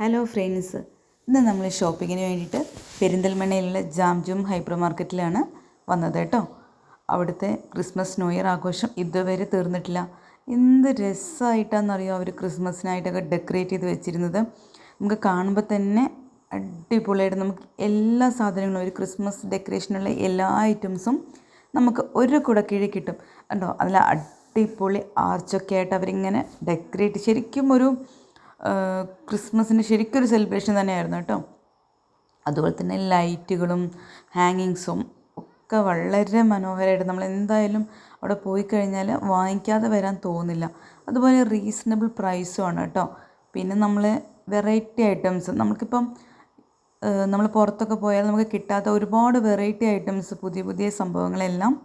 Hello friends, ഇന്ന് നമ്മൾ ഷോപ്പിങ്ങിന് വേണ്ടിയിട്ട് പെരിന്തൽമണ്ണയിലുള്ള ജാംജൂം ഹൈപ്പർ മാർക്കറ്റിലാണ് വന്നത് കേട്ടോ. അവിടുത്തെ ക്രിസ്മസ് ന്യൂ ഇയർ ആഘോഷം ഇതുവരെ തീർന്നിട്ടില്ല. എന്ത് രസമായിട്ടാണെന്നറിയോ അവർ ക്രിസ്മസിനായിട്ടൊക്കെ ഡെക്കറേറ്റ് ചെയ്ത് വെച്ചിരുന്നത്. നമുക്ക് കാണുമ്പോൾ തന്നെ അടിപൊളിയായിട്ട് നമുക്ക് എല്ലാ സാധനങ്ങളും ഒരു ക്രിസ്മസ് ഡെക്കറേഷനുള്ള എല്ലാ ഐറ്റംസും നമുക്ക് ഒരു കുടക്കീഴിൽ കിട്ടും കണ്ടോ. അതിൽ അടിപൊളി ആർച്ചൊക്കെ ആയിട്ട് അവരിങ്ങനെ ഡെക്കറേറ്റ്, ശരിക്കും ഒരു ക്രിസ്മസിന് ശരിക്കൊരു സെലിബ്രേഷൻ തന്നെയായിരുന്നു കേട്ടോ. അതുപോലെ തന്നെ ലൈറ്റുകളും ഹാങ്ങിങ്സും ഒക്കെ വളരെ മനോഹരമായിട്ട് നമ്മൾ എന്തായാലും അവിടെ പോയി കഴിഞ്ഞാൽ വാങ്ങിക്കാതെ വരാൻ തോന്നില്ല. അതുപോലെ റീസണബിൾ പ്രൈസുമാണ് കേട്ടോ. പിന്നെ നമ്മൾ വെറൈറ്റി ഐറ്റംസ്, നമുക്കിപ്പം നമ്മൾ പുറത്തൊക്കെ പോയാൽ നമുക്ക് കിട്ടാത്ത ഒരുപാട് വെറൈറ്റി ഐറ്റംസ്, പുതിയ പുതിയ സംഭവങ്ങളെല്ലാം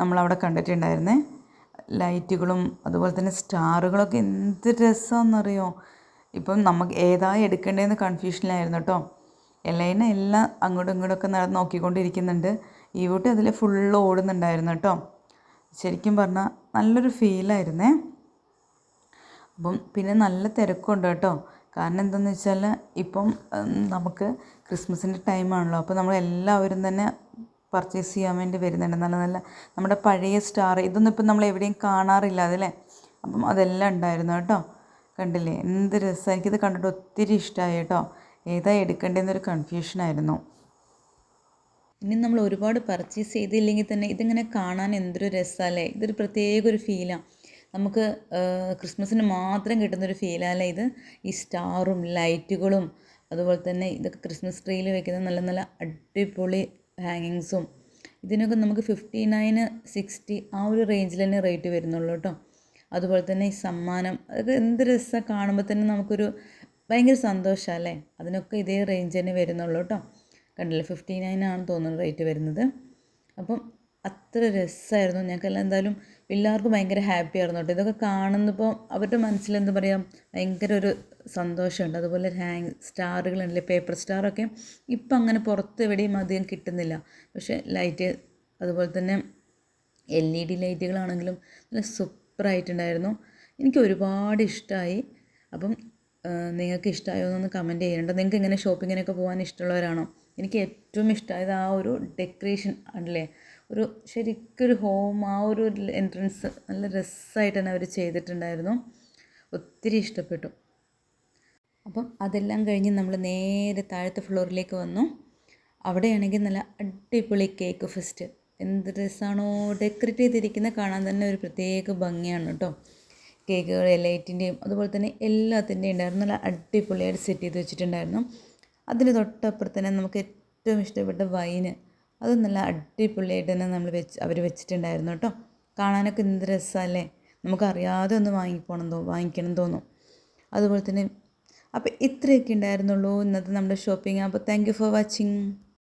നമ്മളവിടെ കണ്ടിട്ടുണ്ടായിരുന്നേ. ലൈറ്റുകളും അതുപോലെ തന്നെ സ്റ്റാറുകളൊക്കെ എന്ത് രസമാണെന്നറിയോ. ഇപ്പം നമുക്ക് ഏതായി എടുക്കേണ്ടതെന്ന് കൺഫ്യൂഷനിലായിരുന്നു കേട്ടോ. എല്ലാം അങ്ങോട്ടും ഇങ്ങോട്ടൊക്കെ നടന്ന് നോക്കിക്കൊണ്ടിരിക്കുന്നുണ്ട്. ഈ വീട്ടിൽ അതിൽ ഫുള്ള് ഓടുന്നുണ്ടായിരുന്നു കേട്ടോ. ശരിക്കും പറഞ്ഞാൽ നല്ലൊരു ഫീലായിരുന്നേ. അപ്പം പിന്നെ നല്ല തിരക്കുണ്ട് കേട്ടോ. കാരണം എന്താണെന്ന് വെച്ചാൽ ഇപ്പം നമുക്ക് ക്രിസ്മസിൻ്റെ ടൈമാണല്ലോ. അപ്പോൾ നമ്മളെല്ലാവരും തന്നെ പർച്ചേസ് ചെയ്യാൻ വേണ്ടി വരുന്നുണ്ട്. നല്ല നല്ല നമ്മുടെ പഴയ സ്റ്റാർ, ഇതൊന്നും ഇപ്പം നമ്മൾ എവിടെയും കാണാറില്ല അതല്ലേ. അപ്പം അതെല്ലാം ഉണ്ടായിരുന്നു കേട്ടോ. കണ്ടില്ലേ എന്ത് രസം. എനിക്കിത് കണ്ടിട്ട് ഒത്തിരി ഇഷ്ടമായി കേട്ടോ. ഏതാ എടുക്കേണ്ടതെന്നൊരു കൺഫ്യൂഷനായിരുന്നു. ഇനി നമ്മൾ ഒരുപാട് പർച്ചേസ് ചെയ്തില്ലെങ്കിൽ തന്നെ ഇതിങ്ങനെ കാണാൻ എന്തൊരു രസമല്ലേ. ഇതൊരു പ്രത്യേക ഒരു ഫീലാണ് നമുക്ക്. ക്രിസ്മസിന് മാത്രം കിട്ടുന്നൊരു ഫീലല്ലേ ഇത്. ഈ സ്റ്റാറും ലൈറ്റുകളും അതുപോലെ തന്നെ ഇതൊക്കെ ക്രിസ്മസ് ട്രീയിൽ വെക്കുന്ന നല്ല നല്ല അടിപൊളി ഹാങ്ങിങ്സും, ഇതിനൊക്കെ നമുക്ക് 59, 60 ആ ഒരു റേഞ്ചിൽ തന്നെ റേറ്റ് വരുന്നുള്ളൂ കേട്ടോ. അതുപോലെ തന്നെ ഈ സമ്മാനം, അതൊക്കെ എന്ത് രസമാണ് കാണുമ്പോൾ തന്നെ നമുക്കൊരു ഭയങ്കര സന്തോഷമല്ലേ. അതിനൊക്കെ ഇതേ റേഞ്ച് തന്നെ വരുന്നുള്ളൂ കേട്ടോ. കണ്ടില്ലേ 59 ആണെന്ന് തോന്നുന്നു റേറ്റ് വരുന്നത്. അപ്പം അത്ര രസമായിരുന്നു. ഞങ്ങൾക്കെല്ലാം എന്തായാലും എല്ലാവർക്കും ഭയങ്കര ഹാപ്പി ആയിരുന്നു കേട്ടോ. ഇതൊക്കെ കാണുന്നപ്പോൾ അവരുടെ മനസ്സിൽ എന്താ പറയുക, ഭയങ്കര ഒരു സന്തോഷമുണ്ട്. അതുപോലെ സ്റ്റാറുകളുണ്ടല്ലേ, പേപ്പർ സ്റ്റാറൊക്കെ ഇപ്പം അങ്ങനെ പുറത്ത് എവിടെയും അധികം കിട്ടുന്നില്ല. പക്ഷേ ലൈറ്റ് അതുപോലെ തന്നെ LED ലൈറ്റുകളാണെങ്കിലും നല്ല സൂപ്പറായിട്ടുണ്ടായിരുന്നു. എനിക്ക് ഒരുപാട് ഇഷ്ടമായി. അപ്പം നിങ്ങൾക്ക് ഇഷ്ടമായോ എന്നൊന്ന് കമൻറ്റ് ചെയ്യേണ്ട. നിങ്ങൾക്ക് ഇങ്ങനെ ഷോപ്പിങ്ങിനൊക്കെ പോകാൻ ഇഷ്ടമുള്ളവരാണോ? എനിക്ക് ഏറ്റവും ഇഷ്ടമായത് ആ ഒരു ഡെക്കറേഷൻ അല്ലേ, ഒരു ശരിക്കൊരു ഹോം, ആ ഒരു എൻട്രൻസ് നല്ല രസമായിട്ട് തന്നെ അവർ ചെയ്തിട്ടുണ്ടായിരുന്നു. ഒത്തിരി ഇഷ്ടപ്പെട്ടു. അപ്പം അതെല്ലാം കഴിഞ്ഞ് നമ്മൾ നേരെ താഴത്തെ ഫ്ലോറിലേക്ക് വന്നു. അവിടെയാണെങ്കിൽ നല്ല അടിപൊളി കേക്ക് ഫെസ്റ്റ്. എന്ത് രസമാണോ ഡെക്കറേറ്റ് ചെയ്തിരിക്കുന്നത്, കാണാൻ തന്നെ ഒരു പ്രത്യേക ഭംഗിയാണ് കേട്ടോ. കേക്കുകൾ ലൈറ്റിൻ്റെയും അതുപോലെ തന്നെ എല്ലാത്തിൻ്റെയും ഉണ്ടായിരുന്നു. നല്ല അടിപൊളിയായിട്ട് സെറ്റ് ചെയ്ത് വെച്ചിട്ടുണ്ടായിരുന്നു. അതിന് തൊട്ടപ്പുറത്ത് തന്നെ നമുക്ക് ഏറ്റവും ഇഷ്ടപ്പെട്ട വൈന്, അത് നല്ല അടിപൊളിയായിട്ട് തന്നെ അവർ വെച്ചിട്ടുണ്ടായിരുന്നു കേട്ടോ. കാണാനൊക്കെ എന്ത് രസമല്ലേ. നമുക്കറിയാതെ ഒന്ന് വാങ്ങിക്കണം തോന്നും. അതുപോലെ തന്നെ അപ്പോൾ ഇത്രയൊക്കെ ഉണ്ടായിരുന്നുള്ളൂ ഇന്നത്തെ നമ്മുടെ ഷോപ്പിംഗ്. അപ്പോൾ താങ്ക് യു ഫോർ വാച്ചിങ്.